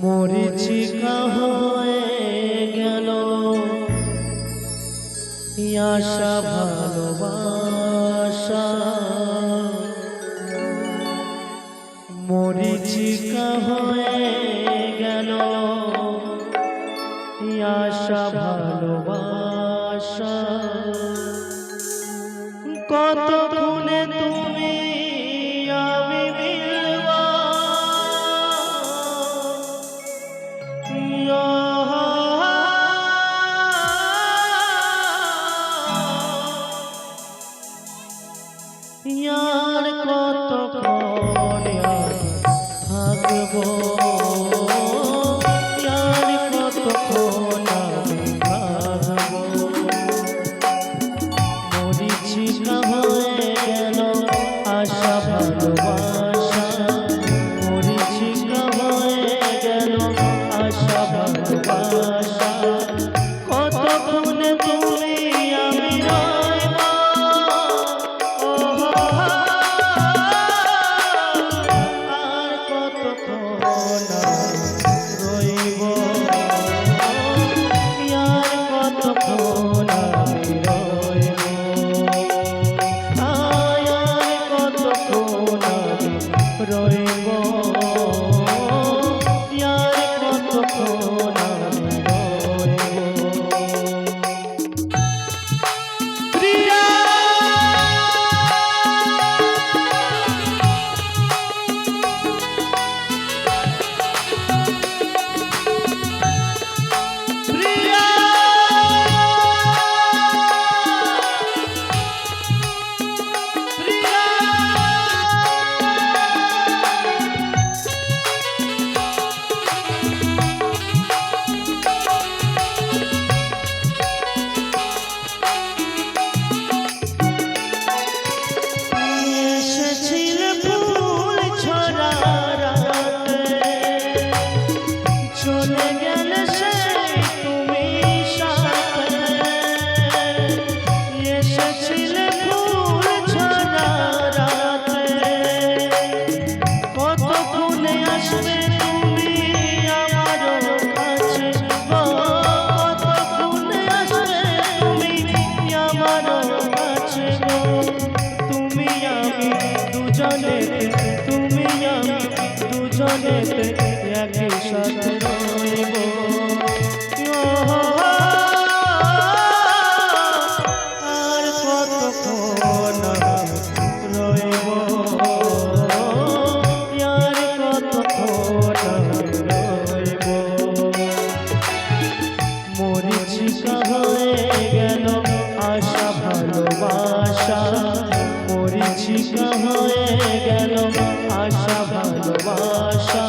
মরিচিকা হয়ে গেল আশা ভালোবাসা, মরিচিকা হয়ে গেল আশা ভালোবাসা। কত গুণে তুমি আমি মিলবা, यार কতক্ষণ থাকবো, यार কতক্ষণ আমি থাকবো। মরিচিকা হয়ে গেল আশা ভালোবাসা, মরিচিকা হয়ে গেল আশা ভালোবাসা। কতক্ষণ তুমি আমি রইবা, আর কতক্ষণ রইব, আর কতক্ষণ আমি রইব, আর কতক্ষণ আমি রইব, আর কতক্ষণ আমি রইব। প্রিয়া তুমি আমি দুজনেতে একই সাথে রইব, আর কতক্ষণ রইব, আর কতক্ষণ রইব। মরিচিকা হয়ে গেল আশা ভালোবাসা, মরিচিকা হয়ে গেল আশা ভালোবাসা।